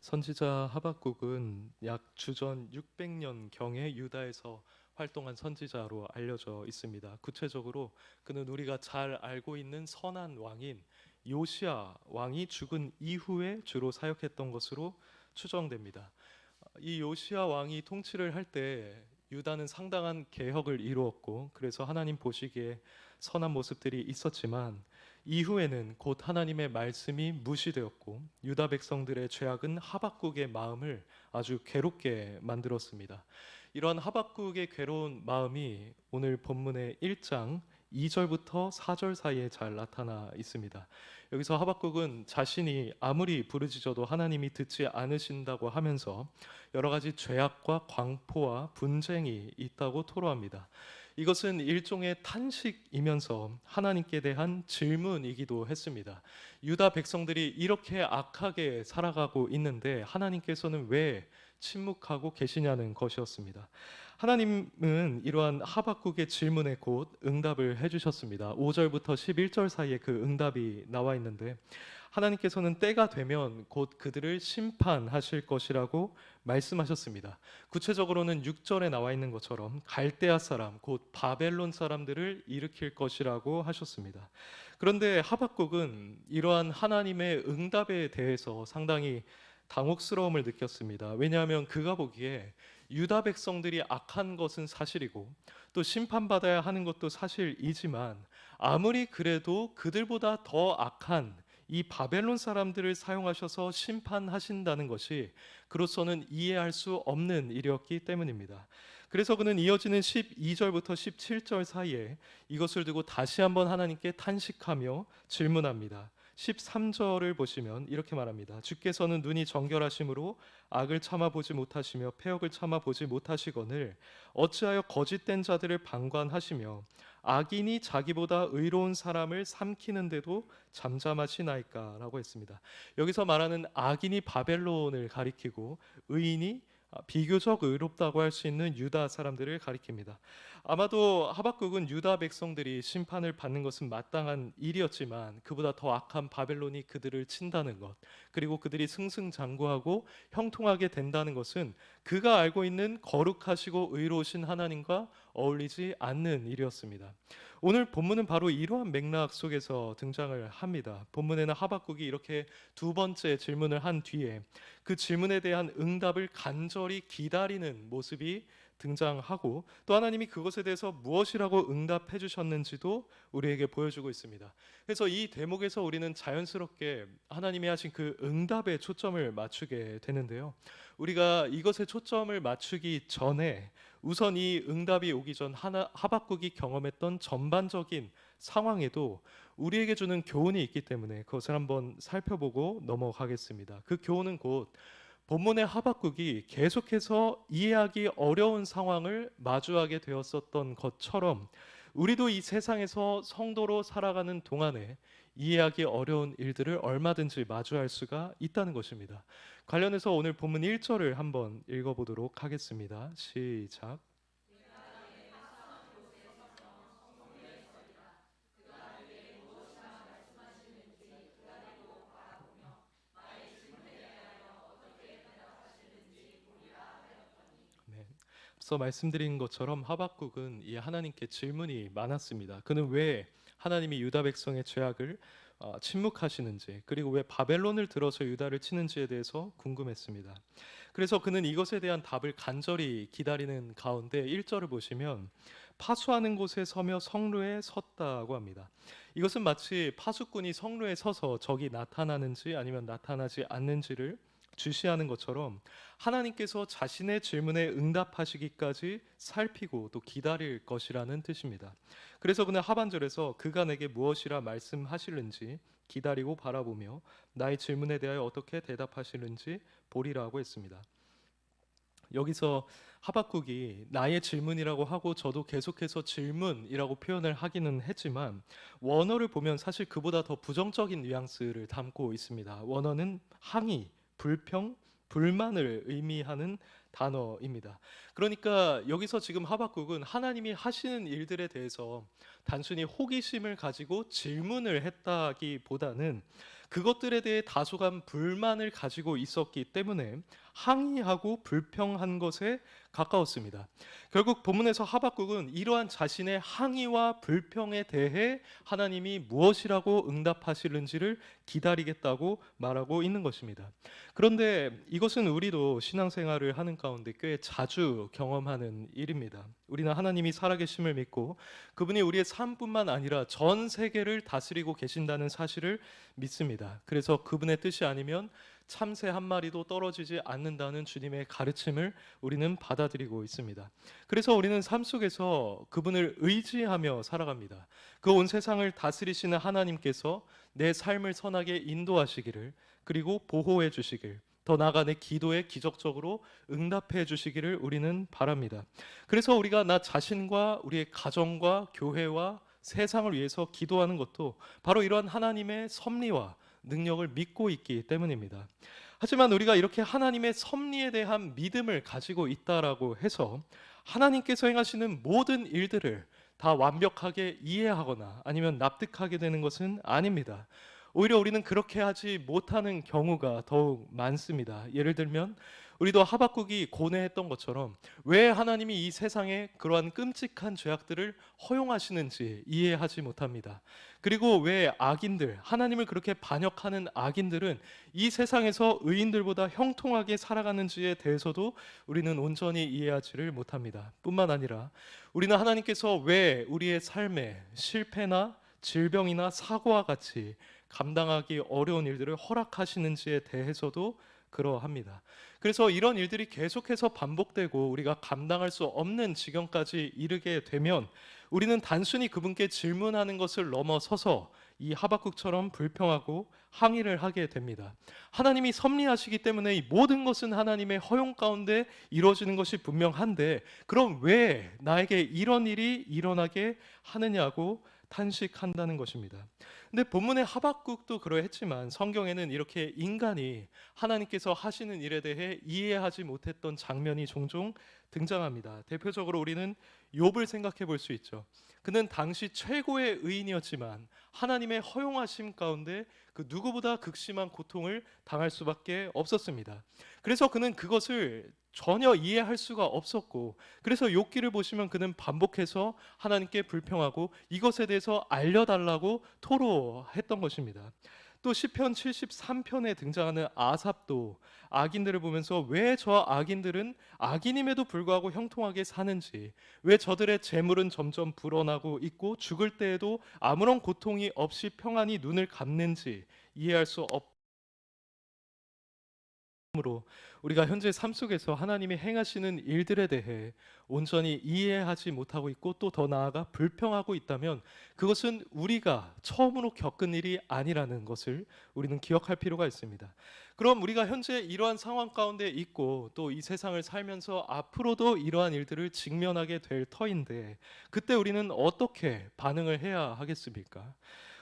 선지자 하박국은 약 주전 600년경에 유다에서 활동한 선지자로 알려져 있습니다. 구체적으로 그는 우리가 잘 알고 있는 선한 왕인 요시야 왕이 죽은 이후에 주로 사역했던 것으로 추정됩니다. 이 요시야 왕이 통치를 할 때 유다는 상당한 개혁을 이루었고, 그래서 하나님 보시기에 선한 모습들이 있었지만 이후에는 곧 하나님의 말씀이 무시되었고 유다 백성들의 죄악은 하박국의 마음을 아주 괴롭게 만들었습니다. 이러한 하박국의 괴로운 마음이 오늘 본문의 1장 2절부터 4절 사이에 잘 나타나 있습니다. 여기서 하박국은 자신이 아무리 부르짖어도 하나님이 듣지 않으신다고 하면서 여러 가지 죄악과 광포와 분쟁이 있다고 토로합니다. 이것은 일종의 탄식이면서 하나님께 대한 질문이기도 했습니다. 유다 백성들이 이렇게 악하게 살아가고 있는데 하나님께서는 왜 침묵하고 계시냐는 것이었습니다. 하나님은 이러한 하박국의 질문에 곧 응답을 해주셨습니다. 5절부터 11절 사이에 그 응답이 나와 있는데, 하나님께서는 때가 되면 곧 그들을 심판하실 것이라고 말씀하셨습니다. 구체적으로는 6절에 나와 있는 것처럼 갈대아 사람 곧 바벨론 사람들을 일으킬 것이라고 하셨습니다. 그런데 하박국은 이러한 하나님의 응답에 대해서 상당히 당혹스러움을 느꼈습니다. 왜냐하면 그가 보기에 유다 백성들이 악한 것은 사실이고 또 심판받아야 하는 것도 사실이지만, 아무리 그래도 그들보다 더 악한 이 바벨론 사람들을 사용하셔서 심판하신다는 것이 그로서는 이해할 수 없는 일이었기 때문입니다. 그래서 그는 이어지는 12절부터 17절 사이에 이것을 두고 다시 한번 하나님께 탄식하며 질문합니다. 13절을 보시면 이렇게 말합니다. 주께서는 눈이 정결하심으로 악을 참아보지 못하시며 패역을 참아보지 못하시거늘 어찌하여 거짓된 자들을 방관하시며 악인이 자기보다 의로운 사람을 삼키는데도 잠잠하시나이까 라고 했습니다. 여기서 말하는 악인이 바벨론을 가리키고 의인이 비교적 의롭다고 할 수 있는 유다 사람들을 가리킵니다. 아마도 하박국은 유다 백성들이 심판을 받는 것은 마땅한 일이었지만 그보다 더 악한 바벨론이 그들을 친다는 것, 그리고 그들이 승승장구하고 형통하게 된다는 것은 그가 알고 있는 거룩하시고 의로우신 하나님과 어울리지 않는 일이었습니다. 오늘 본문은 바로 이러한 맥락 속에서 등장을 합니다. 본문에는 하박국이 이렇게 두 번째 질문을 한 뒤에 그 질문에 대한 응답을 간절히 기다리는 모습이 등장하고, 또 하나님이 그것에 대해서 무엇이라고 응답해 주셨는지도 우리에게 보여주고 있습니다. 그래서 이 대목에서 우리는 자연스럽게 하나님이 하신 그 응답에 초점을 맞추게 되는데요. 우리가 이것에 초점을 맞추기 전에 우선 이 응답이 오기 전 하박국이 경험했던 전반적인 상황에도 우리에게 주는 교훈이 있기 때문에 그것을 한번 살펴보고 넘어가겠습니다. 그 교훈은 곧 본문의 하박국이 계속해서 이해하기 어려운 상황을 마주하게 되었었던 것처럼 우리도 이 세상에서 성도로 살아가는 동안에 이해하기 어려운 일들을 얼마든지 마주할 수가 있다는 것입니다. 관련해서 오늘 본문 1절을 한번 읽어보도록 하겠습니다. 시작. 네. 앞서 말씀드린 것처럼 하박국은 이 하나님께 질문이 많았습니다. 그는 왜 하나님이 유다 백성의 죄악을 침묵하시는지, 그리고 왜 바벨론을 들어서 유다를 치는지에 대해서 궁금했습니다. 그래서 그는 이것에 대한 답을 간절히 기다리는 가운데 1절을 보시면 파수하는 곳에 서며 성루에 섰다고 합니다. 이것은 마치 파수꾼이 성루에 서서 적이 나타나는지 아니면 나타나지 않는지를 주시하는 것처럼 하나님께서 자신의 질문에 응답하시기까지 살피고 또 기다릴 것이라는 뜻입니다. 그래서 그는 하반절에서 그가 내게 무엇이라 말씀하시는지 기다리고 바라보며 나의 질문에 대하여 어떻게 대답하시는지 보리라고 했습니다. 여기서 하박국이 나의 질문이라고 하고 저도 계속해서 질문이라고 표현을 하기는 했지만 원어를 보면 사실 그보다 더 부정적인 뉘앙스를 담고 있습니다. 원어는 항의, 불평, 불만을 의미하는 단어입니다. 그러니까 여기서 지금 하박국은 하나님이 하시는 일들에 대해서 단순히 호기심을 가지고 질문을 했다기보다는 그것들에 대해 다소간 불만을 가지고 있었기 때문에 항의하고 불평한 것에 가까웠습니다. 결국 본문에서 하박국은 이러한 자신의 항의와 불평에 대해 하나님이 무엇이라고 응답하시는지를 기다리겠다고 말하고 있는 것입니다. 그런데 이것은 우리도 신앙생활을 하는 가운데 꽤 자주 경험하는 일입니다. 우리는 하나님이 살아계심을 믿고 그분이 우리의 삶뿐만 아니라 전 세계를 다스리고 계신다는 사실을 믿습니다. 그래서 그분의 뜻이 아니면 참새 한 마리도 떨어지지 않는다는 주님의 가르침을 우리는 받아들이고 있습니다. 그래서 우리는 삶 속에서 그분을 의지하며 살아갑니다. 그 온 세상을 다스리시는 하나님께서 내 삶을 선하게 인도하시기를, 그리고 보호해 주시길, 더 나아가 내 기도에 기적적으로 응답해 주시기를 우리는 바랍니다. 그래서 우리가 나 자신과 우리의 가정과 교회와 세상을 위해서 기도하는 것도 바로 이러한 하나님의 섭리와 능력을 믿고 있기 때문입니다. 하지만 우리가 이렇게 하나님의 섭리에 대한 믿음을 가지고 있다라고 해서 하나님께서 행하시는 모든 일들을 다 완벽하게 이해하거나 아니면 납득하게 되는 것은 아닙니다. 오히려 우리는 그렇게 하지 못하는 경우가 더욱 많습니다. 예를 들면 우리도 하박국이 고뇌했던 것처럼 왜 하나님이 이 세상에 그러한 끔찍한 죄악들을 허용하시는지 이해하지 못합니다. 그리고 왜 악인들, 하나님을 그렇게 반역하는 악인들은 이 세상에서 의인들보다 형통하게 살아가는지에 대해서도 우리는 온전히 이해하지를 못합니다. 뿐만 아니라 우리는 하나님께서 왜 우리의 삶에 실패나 질병이나 사고와 같이 감당하기 어려운 일들을 허락하시는지에 대해서도 그러합니다. 그래서 이런 일들이 계속해서 반복되고 우리가 감당할 수 없는 지경까지 이르게 되면 우리는 단순히 그분께 질문하는 것을 넘어서서 이 하박국처럼 불평하고 항의를 하게 됩니다. 하나님이 섭리하시기 때문에 이 모든 것은 하나님의 허용 가운데 이루어지는 것이 분명한데 그럼 왜 나에게 이런 일이 일어나게 하느냐고 탄식한다는 것입니다. 근데 본문의 하박국도 그러했지만 성경에는 이렇게 인간이 하나님께서 하시는 일에 대해 이해하지 못했던 장면이 종종 등장합니다. 대표적으로 우리는 욥을 생각해 볼 수 있죠. 그는 당시 최고의 의인이었지만 하나님의 허용하심 가운데 그 누구보다 극심한 고통을 당할 수밖에 없었습니다. 그래서 그는 그것을 전혀 이해할 수가 없었고, 그래서 욥기를 보시면 그는 반복해서 하나님께 불평하고 이것에 대해서 알려달라고 토로했던 것입니다. 또 시편 73편에 등장하는 아삽도 악인들을 보면서 왜 저 악인들은 악인임에도 불구하고 형통하게 사는지, 왜 저들의 재물은 점점 불어나고 있고 죽을 때에도 아무런 고통이 없이 평안히 눈을 감는지 이해할 수 없으므로 우리가 현재 삶 속에서 하나님이 행하시는 일들에 대해 온전히 이해하지 못하고 있고 또 더 나아가 불평하고 있다면 그것은 우리가 처음으로 겪은 일이 아니라는 것을 우리는 기억할 필요가 있습니다. 그럼 우리가 현재 이러한 상황 가운데 있고 또 이 세상을 살면서 앞으로도 이러한 일들을 직면하게 될 터인데 그때 우리는 어떻게 반응을 해야 하겠습니까?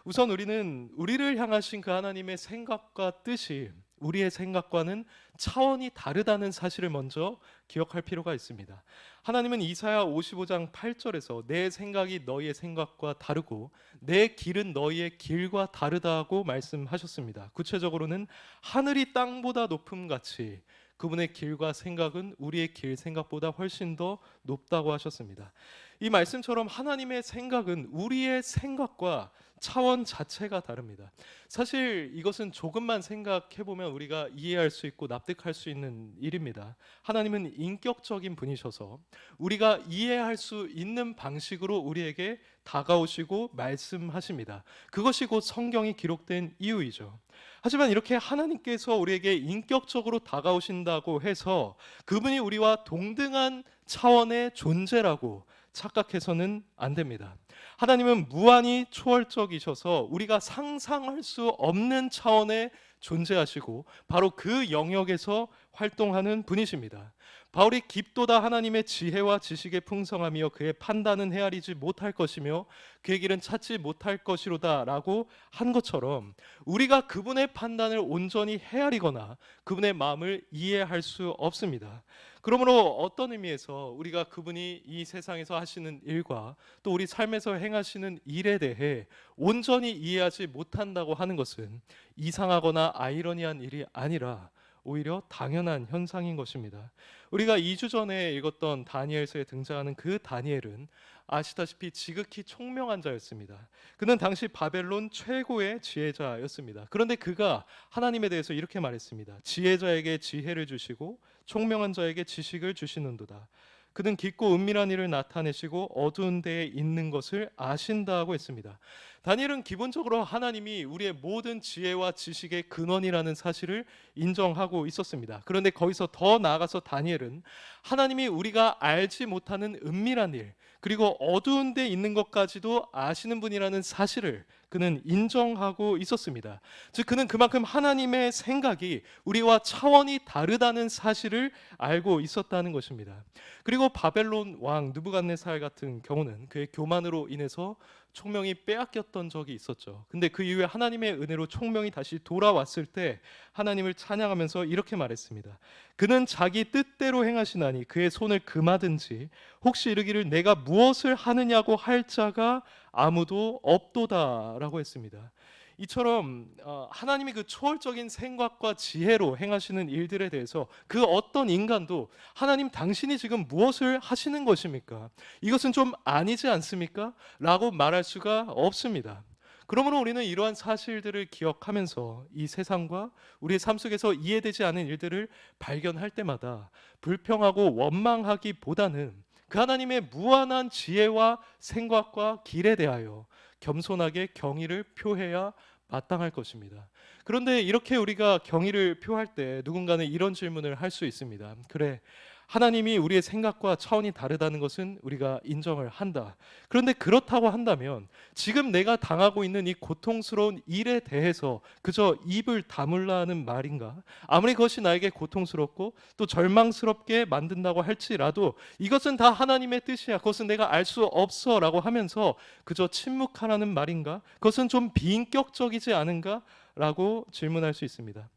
우선 우리는 우리를 향하신 그 하나님의 생각과 뜻이 우리의 생각과는 차원이 다르다는 사실을 먼저 기억할 필요가 있습니다. 하나님은 이사야 55장 8절에서 내 생각이 너희의 생각과 다르고 내 길은 너희의 길과 다르다고 말씀하셨습니다. 구체적으로는 하늘이 땅보다 높음 같이 그분의 길과 생각은 우리의 길 생각보다 훨씬 더 높다고 하셨습니다. 이 말씀처럼 하나님의 생각은 우리의 생각과 차원 자체가 다릅니다. 사실 이것은 조금만 생각해 보면 우리가 이해할 수 있고 납득할 수 있는 일입니다. 하나님은 인격적인 분이셔서 우리가 이해할 수 있는 방식으로 우리에게 다가오시고 말씀하십니다. 그것이 곧 성경이 기록된 이유이죠. 하지만 이렇게 하나님께서 우리에게 인격적으로 다가오신다고 해서 그분이 우리와 동등한 차원의 존재라고 착각해서는 안 됩니다. 하나님은 무한히 초월적이셔서 우리가 상상할 수 없는 차원의 존재하시고 바로 그 영역에서 활동하는 분이십니다. 바울이 깊도다 하나님의 지혜와 지식의 풍성함이여 그의 판단은 헤아리지 못할 것이며 그의 길은 찾지 못할 것이로다라고 한 것처럼 우리가 그분의 판단을 온전히 헤아리거나 그분의 마음을 이해할 수 없습니다. 그러므로 어떤 의미에서 우리가 그분이 이 세상에서 하시는 일과 또 우리 삶에서 행하시는 일에 대해 온전히 이해하지 못한다고 하는 것은 이상하거나 아이러니한 일이 아니라 오히려 당연한 현상인 것입니다. 우리가 2주 전에 읽었던 다니엘서에 등장하는 그 다니엘은 아시다시피 지극히 총명한 자였습니다. 그는 당시 바벨론 최고의 지혜자였습니다. 그런데 그가 하나님에 대해서 이렇게 말했습니다. 지혜자에게 지혜를 주시고 총명한 자에게 지식을 주시는도다. 그는 깊고 은밀한 일을 나타내시고 어두운 데에 있는 것을 아신다고 했습니다. 다니엘은 기본적으로 하나님이 우리의 모든 지혜와 지식의 근원이라는 사실을 인정하고 있었습니다. 그런데 거기서 더 나아가서 다니엘은 하나님이 우리가 알지 못하는 은밀한 일, 그리고 어두운 데 있는 것까지도 아시는 분이라는 사실을 그는 인정하고 있었습니다. 즉 그는 그만큼 하나님의 생각이 우리와 차원이 다르다는 사실을 알고 있었다는 것입니다. 그리고 바벨론 왕 느부갓네살 같은 경우는 그의 교만으로 인해서 총명이 빼앗겼던 적이 있었죠. 근데 그 이후에 하나님의 은혜로 총명이 다시 돌아왔을 때 하나님을 찬양하면서 이렇게 말했습니다. 그는 자기 뜻대로 행하시나니 그의 손을 금하든지 혹시 이르기를 내가 무엇을 하느냐고 할 자가 아무도 없도다라고 했습니다. 이처럼 하나님이 그 초월적인 생각과 지혜로 행하시는 일들에 대해서 그 어떤 인간도 하나님 당신이 지금 무엇을 하시는 것입니까? 이것은 좀 아니지 않습니까? 라고 말할 수가 없습니다. 그러므로 우리는 이러한 사실들을 기억하면서 이 세상과 우리의 삶 속에서 이해되지 않은 일들을 발견할 때마다 불평하고 원망하기보다는 그 하나님의 무한한 지혜와 생각과 길에 대하여 겸손하게 경의를 표해야 마땅할 것입니다. 그런데 이렇게 우리가 경의를 표할 때 누군가는 이런 질문을 할 수 있습니다. 그래, 하나님이 우리의 생각과 차원이 다르다는 것은 우리가 인정을 한다. 그런데 그렇다고 한다면 지금 내가 당하고 있는 이 고통스러운 일에 대해서 그저 입을 다물라 하는 말인가? 아무리 그것이 나에게 고통스럽고 또 절망스럽게 만든다고 할지라도 이것은 다 하나님의 뜻이야. 그것은 내가 알 수 없어 라고 하면서 그저 침묵하라는 말인가? 그것은 좀 비인격적이지 않은가? 라고 질문할 수 있습니다.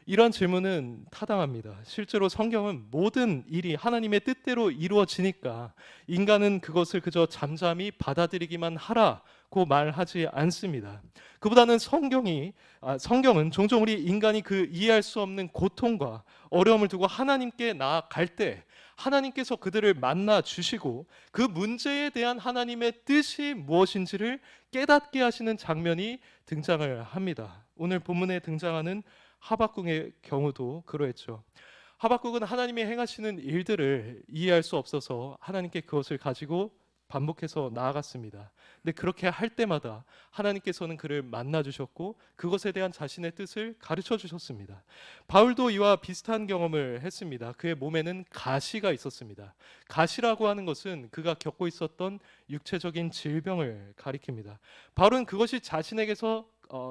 이런 질문은 타당합니다. 실제로 성경은 모든 일이 하나님의 뜻대로 이루어지니까 인간은 그것을 그저 잠잠히 받아들이기만 하라고 말하지 않습니다. 그보다는 성경은 종종 우리 인간이 그 이해할 수 없는 고통과 어려움을 두고 하나님께 나아갈 때 하나님께서 그들을 만나 주시고 그 문제에 대한 하나님의 뜻이 무엇인지를 깨닫게 하시는 장면이 등장을 합니다. 오늘 본문에 등장하는 하박국의 경우도 그러했죠. 하박국은 하나님이 행하시는 일들을 이해할 수 없어서 하나님께 그것을 가지고 반복해서 나아갔습니다. 근데 그렇게 할 때마다 하나님께서는 그를 만나 주셨고 그것에 대한 자신의 뜻을 가르쳐 주셨습니다. 바울도 이와 비슷한 경험을 했습니다. 그의 몸에는 가시가 있었습니다. 가시라고 하는 것은 그가 겪고 있었던 육체적인 질병을 가리킵니다. 바울은 그것이 자신에게서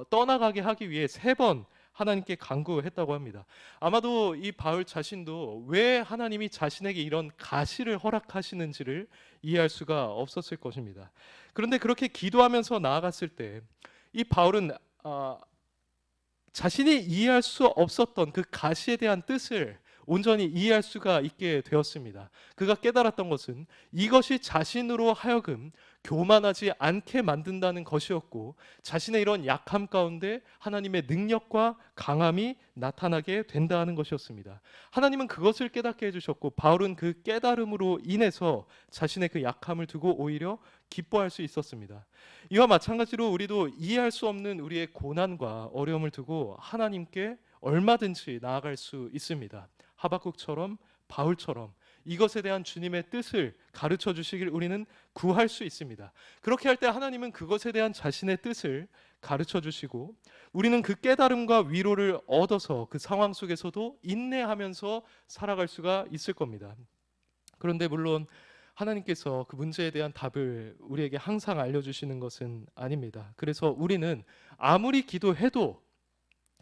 떠나가게 하기 위해 3번 하나님께 간구했다고 합니다. 아마도 이 바울 자신도 왜 하나님이 자신에게 이런 가시를 허락하시는지를 이해할 수가 없었을 것입니다. 그런데 그렇게 기도하면서 나아갔을 때 이 바울은 자신이 이해할 수 없었던 그 가시에 대한 뜻을 온전히 이해할 수가 있게 되었습니다. 그가 깨달았던 것은 이것이 자신으로 하여금 교만하지 않게 만든다는 것이었고 자신의 이런 약함 가운데 하나님의 능력과 강함이 나타나게 된다는 것이었습니다. 하나님은 그것을 깨닫게 해주셨고 바울은 그 깨달음으로 인해서 자신의 그 약함을 두고 오히려 기뻐할 수 있었습니다. 이와 마찬가지로 우리도 이해할 수 없는 우리의 고난과 어려움을 두고 하나님께 얼마든지 나아갈 수 있습니다. 하박국처럼 바울처럼 이것에 대한 주님의 뜻을 가르쳐 주시길 우리는 구할 수 있습니다. 그렇게 할 때 하나님은 그것에 대한 자신의 뜻을 가르쳐 주시고 우리는 그 깨달음과 위로를 얻어서 그 상황 속에서도 인내하면서 살아갈 수가 있을 겁니다. 그런데 물론 하나님께서 그 문제에 대한 답을 우리에게 항상 알려주시는 것은 아닙니다. 그래서 우리는 아무리 기도해도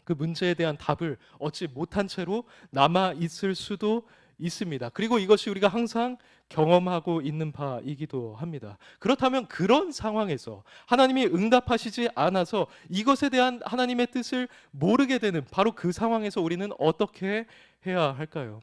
그 문제에 대한 답을 얻지 못한 채로 남아 있을 수도 있습니다. 그리고 이것이 우리가 항상 경험하고 있는 바이기도 합니다. 그렇다면 그런 상황에서 하나님이 응답하시지 않아서 이것에 대한 하나님의 뜻을 모르게 되는 바로 그 상황에서 우리는 어떻게 해야 할까요?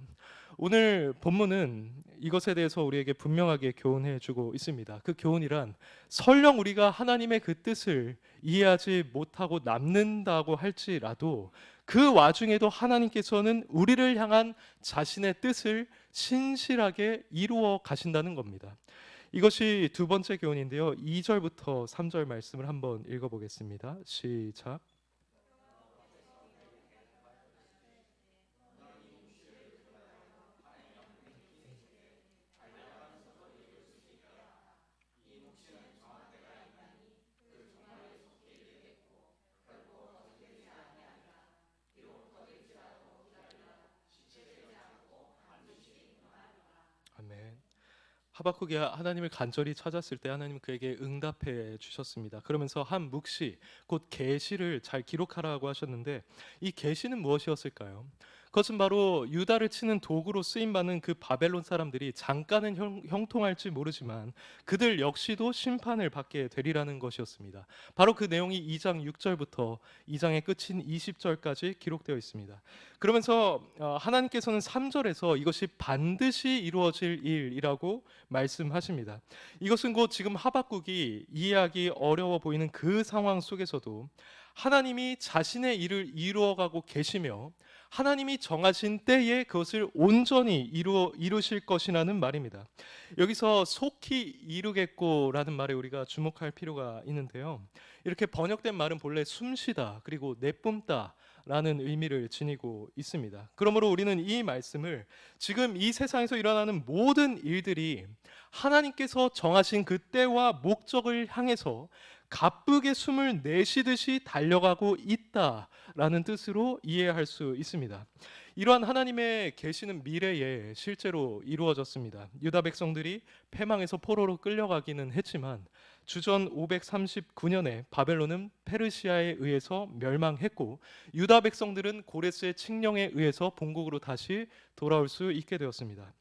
오늘 본문은 이것에 대해서 우리에게 분명하게 교훈해 주고 있습니다. 그 교훈이란 설령 우리가 하나님의 그 뜻을 이해하지 못하고 남는다고 할지라도 그 와중에도 하나님께서는 우리를 향한 자신의 뜻을 신실하게 이루어 가신다는 겁니다. 이것이 두 번째 교훈인데요. 2절부터 3절 말씀을 한번 읽어보겠습니다. 시작. 아멘. 하박국이 하나님을 간절히 찾았을 때 하나님은 그에게 응답해 주셨습니다. 그러면서 한 묵시 곧 계시를 잘 기록하라고 하셨는데 이 계시는 무엇이었을까요? 그것은 바로 유다를 치는 도구로 쓰임 받는 그 바벨론 사람들이 잠깐은 형통할지 모르지만 그들 역시도 심판을 받게 되리라는 것이었습니다. 바로 그 내용이 2장 6절부터 2장의 끝인 20절까지 기록되어 있습니다. 그러면서 하나님께서는 3절에서 이것이 반드시 이루어질 일이라고 말씀하십니다. 이것은 곧 지금 하박국이 이해하기 어려워 보이는 그 상황 속에서도 하나님이 자신의 일을 이루어가고 계시며 하나님이 정하신 때에 그것을 온전히 이루실 것이라는 말입니다. 여기서 속히 이루겠고라는 말에 우리가 주목할 필요가 있는데요. 이렇게 번역된 말은 본래 숨쉬다 그리고 내뿜다 라는 의미를 지니고 있습니다. 그러므로 우리는 이 말씀을 지금 이 세상에서 일어나는 모든 일들이 하나님께서 정하신 그 때와 목적을 향해서 가쁘게 숨을 내쉬듯이 달려가고 있다라는 뜻으로 이해할 수 있습니다. 이러한 하나님의 계시는 미래에 실제로 이루어졌습니다. 유다 백성들이 패망해서 포로로 끌려가기는 했지만 주전 539년에 바벨론은 페르시아에 의해서 멸망했고 유다 백성들은 고레스의 칙령에 의해서 본국으로 다시 돌아올 수 있게 되었습니다.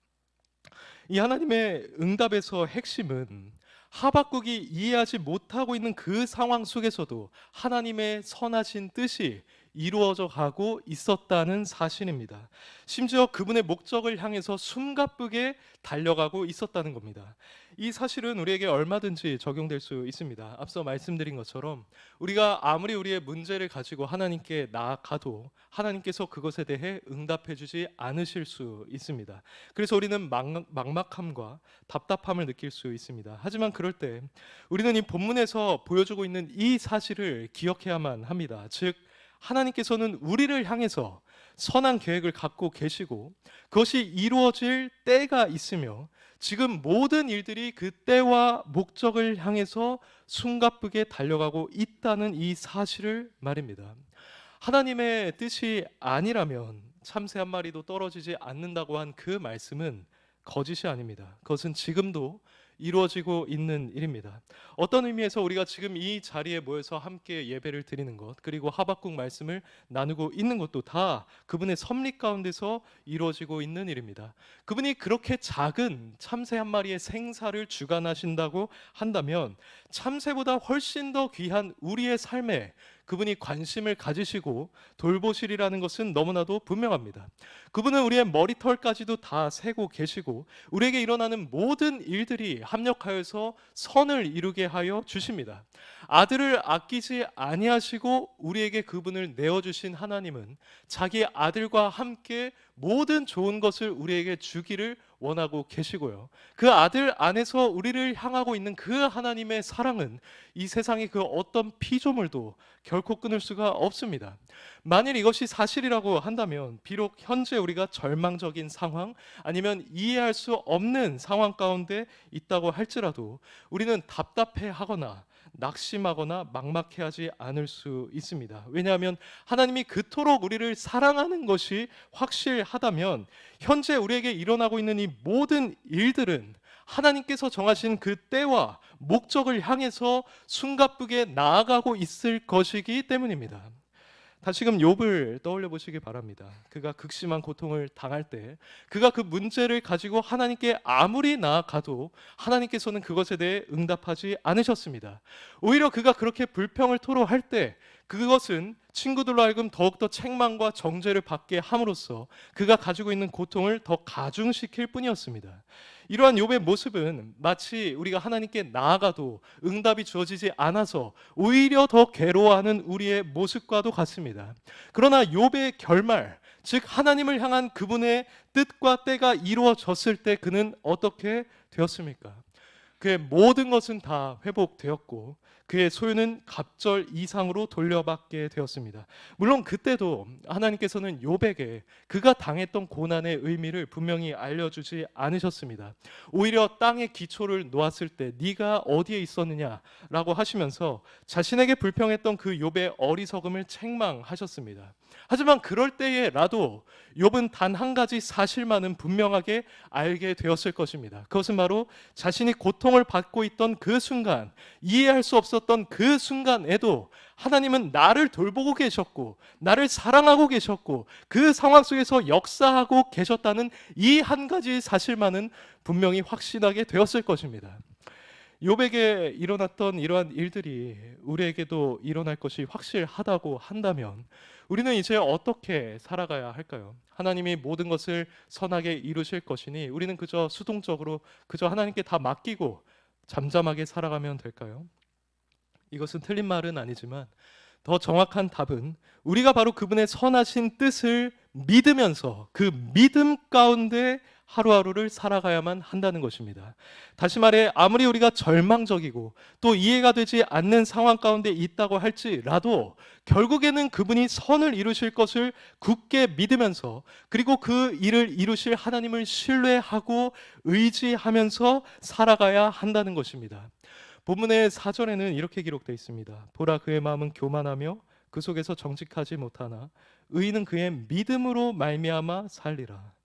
이 하나님의 응답에서 핵심은 하박국이 이해하지 못하고 있는 그 상황 속에서도 하나님의 선하신 뜻이 이루어져 가고 있었다는 사실입니다. 심지어 그분의 목적을 향해서 숨가쁘게 달려가고 있었다는 겁니다. 이 사실은 우리에게 얼마든지 적용될 수 있습니다. 앞서 말씀드린 것처럼 우리가 아무리 우리의 문제를 가지고 하나님께 나아가도 하나님께서 그것에 대해 응답해 주지 않으실 수 있습니다. 그래서 우리는 막막함과 답답함을 느낄 수 있습니다. 하지만 그럴 때 우리는 이 본문에서 보여주고 있는 이 사실을 기억해야만 합니다. 즉 하나님께서는 우리를 향해서 선한 계획을 갖고 계시고 그것이 이루어질 때가 있으며 지금 모든 일들이 그 때와 목적을 향해서 숨가쁘게 달려가고 있다는 이 사실을 말입니다. 하나님의 뜻이 아니라면 참새 한 마리도 떨어지지 않는다고 한 그 말씀은 거짓이 아닙니다. 그것은 지금도 이루어지고 있는 일입니다. 어떤 의미에서 우리가 지금 이 자리에 모여서 함께 예배를 드리는 것 그리고 하박국 말씀을 나누고 있는 것도 다 그분의 섭리 가운데서 이루어지고 있는 일입니다. 그분이 그렇게 작은 참새 한 마리의 생사를 주관하신다고 한다면 참새보다 훨씬 더 귀한 우리의 삶에 그분이 관심을 가지시고 돌보시리라는 것은 너무나도 분명합니다. 그분은 우리의 머리털까지도 다 세고 계시고 우리에게 일어나는 모든 일들이 합력하여서 선을 이루게 하여 주십니다. 아들을 아끼지 아니하시고 우리에게 그분을 내어주신 하나님은 자기 아들과 함께 모든 좋은 것을 우리에게 주기를 원하고 계시고요. 그 아들 안에서 우리를 향하고 있는 그 하나님의 사랑은 이 세상의 그 어떤 피조물도 결코 끊을 수가 없습니다. 만일 이것이 사실이라고 한다면 비록 현재 우리가 절망적인 상황 아니면 이해할 수 없는 상황 가운데 있다고 할지라도 우리는 답답해하거나 낙심하거나 막막해하지 않을 수 있습니다. 왜냐하면 하나님이 그토록 우리를 사랑하는 것이 확실하다면 현재 우리에게 일어나고 있는 이 모든 일들은 하나님께서 정하신 그 때와 목적을 향해서 숨가쁘게 나아가고 있을 것이기 때문입니다. 다시금 욥을 떠올려 보시기 바랍니다. 그가 극심한 고통을 당할 때 그가 그 문제를 가지고 하나님께 아무리 나아가도 하나님께서는 그것에 대해 응답하지 않으셨습니다. 오히려 그가 그렇게 불평을 토로할 때 그것은 친구들로 하여금 더욱더 책망과 정죄를 받게 함으로써 그가 가지고 있는 고통을 더 가중시킬 뿐이었습니다. 이러한 욥의 모습은 마치 우리가 하나님께 나아가도 응답이 주어지지 않아서 오히려 더 괴로워하는 우리의 모습과도 같습니다. 그러나 욥의 결말, 즉 하나님을 향한 그분의 뜻과 때가 이루어졌을 때 그는 어떻게 되었습니까? 그의 모든 것은 다 회복되었고 그의 소유는 갑절 이상으로 돌려받게 되었습니다. 물론 그때도 하나님께서는 욥에게 그가 당했던 고난의 의미를 분명히 알려주지 않으셨습니다. 오히려 땅에 기초를 놓았을 때 네가 어디에 있었느냐라고 하시면서 자신에게 불평했던 그 욥의 어리석음을 책망하셨습니다. 하지만 그럴 때에라도 욥은 단 한 가지 사실만은 분명하게 알게 되었을 것입니다. 그것은 바로 자신이 고통을 받고 있던 그 순간, 이해할 수 없었던 그 순간에도 하나님은 나를 돌보고 계셨고 나를 사랑하고 계셨고 그 상황 속에서 역사하고 계셨다는 이 한 가지 사실만은 분명히 확신하게 되었을 것입니다. 욥에게 일어났던 이러한 일들이 우리에게도 일어날 것이 확실하다고 한다면 우리는 이제 어떻게 살아가야 할까요? 하나님이 모든 것을 선하게 이루실 것이니 우리는 그저 수동적으로 그저 하나님께 다 맡기고 잠잠하게 살아가면 될까요? 이것은 틀린 말은 아니지만 더 정확한 답은 우리가 바로 그분의 선하신 뜻을 믿으면서 그 믿음 가운데 하루하루를 살아가야만 한다는 것입니다. 다시 말해 아무리 우리가 절망적이고 또 이해가 되지 않는 상황 가운데 있다고 할지라도 결국에는 그분이 선을 이루실 것을 굳게 믿으면서 그리고 그 일을 이루실 하나님을 신뢰하고 의지하면서 살아가야 한다는 것입니다. 본문의 4절에는 이렇게 기록되어 있습니다. 보라 그의 마음은 교만하며 그 속에서 정직하지 못하나 의인은 그의 믿음으로 말미암아 살리라.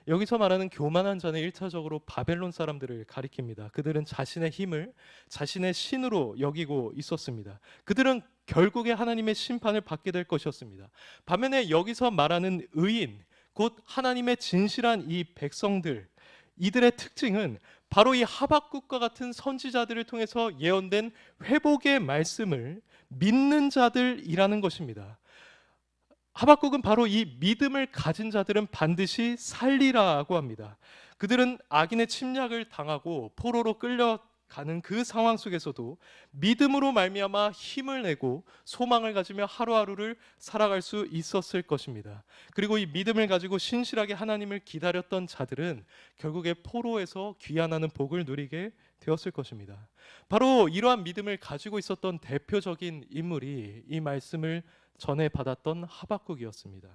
여기서 말하는 교만한 자는 1차적으로 바벨론 사람들을 가리킵니다. 그들은 자신의 힘을 자신의 신으로 여기고 있었습니다. 그들은 결국에 하나님의 심판을 받게 될 것이었습니다. 반면에 여기서 말하는 의인, 곧 하나님의 진실한 이 백성들, 이들의 특징은 바로 이 하박국과 같은 선지자들을 통해서 예언된 회복의 말씀을 믿는 자들이라는 것입니다. 하박국은 바로 이 믿음을 가진 자들은 반드시 살리라고 합니다. 그들은 악인의 침략을 당하고 포로로 끌려가는 그 상황 속에서도 믿음으로 말미암아 힘을 내고 소망을 가지며 하루하루를 살아갈 수 있었을 것입니다. 그리고 이 믿음을 가지고 신실하게 하나님을 기다렸던 자들은 결국에 포로에서 귀환하는 복을 누리게 되었을 것입니다. 바로 이러한 믿음을 가지고 있었던 대표적인 인물이 이 말씀을 전에 받았던 하박국이었습니다.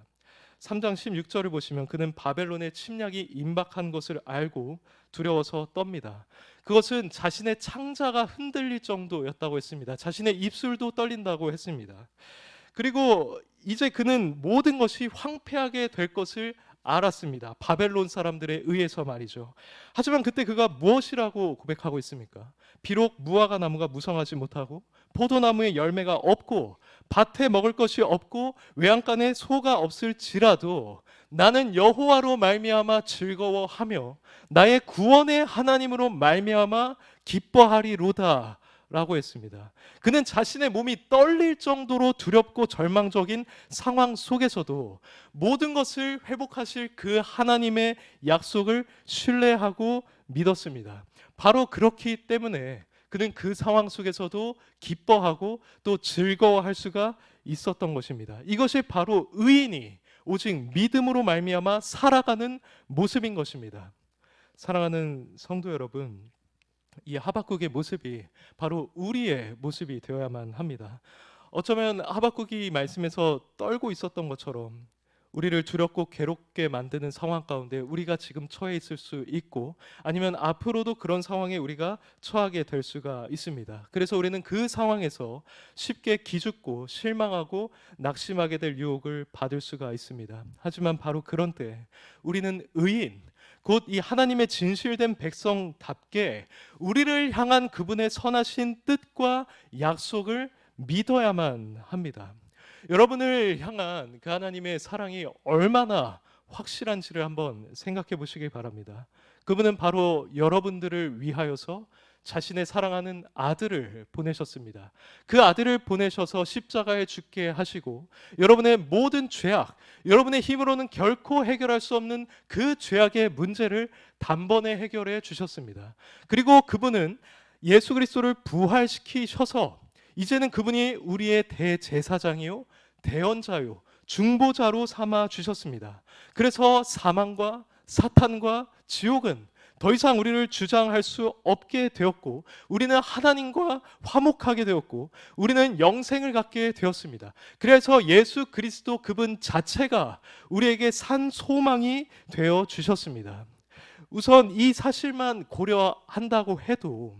3장 16절을 보시면 그는 바벨론의 침략이 임박한 것을 알고 두려워서 떱니다. 그것은 자신의 창자가 흔들릴 정도였다고 했습니다. 자신의 입술도 떨린다고 했습니다. 그리고 이제 그는 모든 것이 황폐하게 될 것을 알았습니다. 바벨론 사람들에 의해서 말이죠. 하지만 그때 그가 무엇이라고 고백하고 있습니까? 비록 무화과 나무가 무성하지 못하고 포도나무에 열매가 없고 밭에 먹을 것이 없고 외양간에 소가 없을지라도 나는 여호와로 말미암아 즐거워하며 나의 구원의 하나님으로 말미암아 기뻐하리로다 라고 했습니다. 그는 자신의 몸이 떨릴 정도로 두렵고 절망적인 상황 속에서도 모든 것을 회복하실 그 하나님의 약속을 신뢰하고 믿었습니다. 바로 그렇기 때문에 그는 그 상황 속에서도 기뻐하고 또 즐거워할 수가 있었던 것입니다. 이것이 바로 의인이 오직 믿음으로 말미암아 살아가는 모습인 것입니다. 사랑하는 성도 여러분, 이 하박국의 모습이 바로 우리의 모습이 되어야만 합니다. 어쩌면 하박국이 말씀에서 떨고 있었던 것처럼 우리를 두렵고 괴롭게 만드는 상황 가운데 우리가 지금 처해 있을 수 있고 아니면 앞으로도 그런 상황에 우리가 처하게 될 수가 있습니다. 그래서 우리는 그 상황에서 쉽게 기죽고 실망하고 낙심하게 될 유혹을 받을 수가 있습니다. 하지만 바로 그런 때 우리는 의인, 곧 이 하나님의 진실된 백성답게 우리를 향한 그분의 선하신 뜻과 약속을 믿어야만 합니다. 여러분을 향한 그 하나님의 사랑이 얼마나 확실한지를 한번 생각해 보시기 바랍니다. 그분은 바로 여러분들을 위하여서 자신의 사랑하는 아들을 보내셨습니다. 그 아들을 보내셔서 십자가에 죽게 하시고 여러분의 모든 죄악, 여러분의 힘으로는 결코 해결할 수 없는 그 죄악의 문제를 단번에 해결해 주셨습니다. 그리고 그분은 예수 그리스도를 부활시키셔서 이제는 그분이 우리의 대제사장이요, 대언자요, 중보자로 삼아 주셨습니다. 그래서 사망과 사탄과 지옥은 더 이상 우리를 주장할 수 없게 되었고, 우리는 하나님과 화목하게 되었고, 우리는 영생을 갖게 되었습니다. 그래서 예수 그리스도 그분 자체가 우리에게 산 소망이 되어 주셨습니다. 우선 이 사실만 고려한다고 해도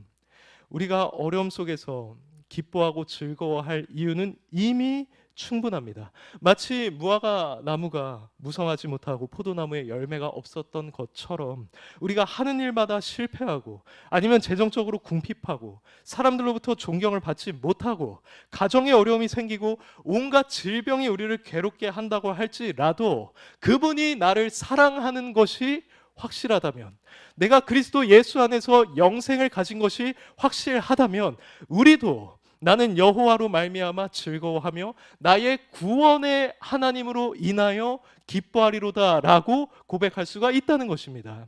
우리가 어려움 속에서 기뻐하고 즐거워할 이유는 이미 충분합니다. 마치 무화과 나무가 무성하지 못하고 포도나무에 열매가 없었던 것처럼 우리가 하는 일마다 실패하고 아니면 재정적으로 궁핍하고 사람들로부터 존경을 받지 못하고 가정에 어려움이 생기고 온갖 질병이 우리를 괴롭게 한다고 할지라도 그분이 나를 사랑하는 것이 확실하다면, 내가 그리스도 예수 안에서 영생을 가진 것이 확실하다면 우리도 나는 여호와로 말미암아 즐거워하며 나의 구원의 하나님으로 인하여 기뻐하리로다라고 고백할 수가 있다는 것입니다.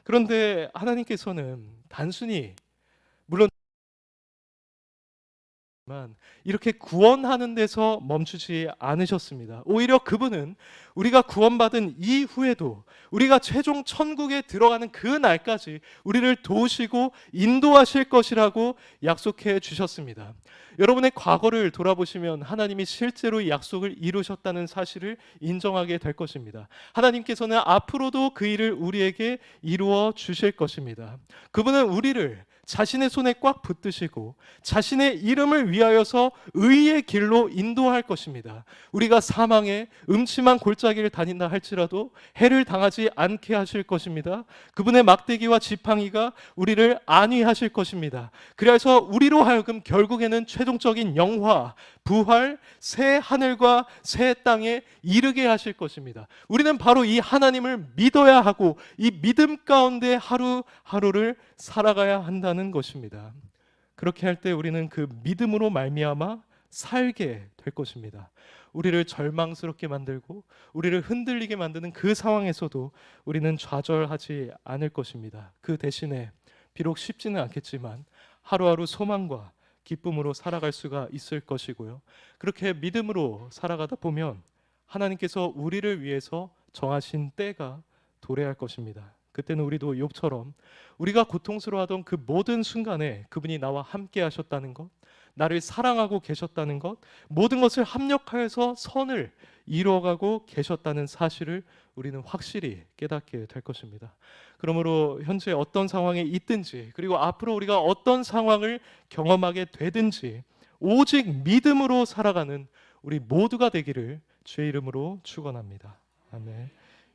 그런데 하나님께서는 단순히, 물론 이렇게 구원하는 데서 멈추지 않으셨습니다. 오히려 그분은 우리가 구원받은 이후에도 우리가 최종 천국에 들어가는 그 날까지 우리를 도우시고 인도하실 것이라고 약속해 주셨습니다. 여러분의 과거를 돌아보시면 하나님이 실제로 이 약속을 이루셨다는 사실을 인정하게 될 것입니다. 하나님께서는 앞으로도 그 일을 우리에게 이루어 주실 것입니다. 그분은 우리를 자신의 손에 꽉 붙드시고 자신의 이름을 위하여서 의의 길로 인도할 것입니다. 우리가 사망의 음침한 골짜기를 다닌다 할지라도 해를 당하지 않게 하실 것입니다. 그분의 막대기와 지팡이가 우리를 안위하실 것입니다. 그래서 우리로 하여금 결국에는 최종적인 영화, 부활, 새 하늘과 새 땅에 이르게 하실 것입니다. 우리는 바로 이 하나님을 믿어야 하고 이 믿음 가운데 하루하루를 살아가야 한다는 것입니다. 그렇게 할 때 우리는 그 믿음으로 말미암아 살게 될 것입니다. 우리를 절망스럽게 만들고 우리를 흔들리게 만드는 그 상황에서도 우리는 좌절하지 않을 것입니다. 그 대신에 비록 쉽지는 않겠지만 하루하루 소망과 기쁨으로 살아갈 수가 있을 것이고요. 그렇게 믿음으로 살아가다 보면 하나님께서 우리를 위해서 정하신 때가 도래할 것입니다. 그때는 우리도 욥처럼 우리가 고통스러워하던 그 모든 순간에 그분이 나와 함께 하셨다는 것, 나를 사랑하고 계셨다는 것, 모든 것을 합력하여서 선을 이루어가고 계셨다는 사실을 우리는 확실히 깨닫게 될 것입니다. 그러므로 현재 어떤 상황에 있든지, 그리고 앞으로 우리가 어떤 상황을 경험하게 되든지 오직 믿음으로 살아가는 우리 모두가 되기를 주의 이름으로 축원합니다. 아멘.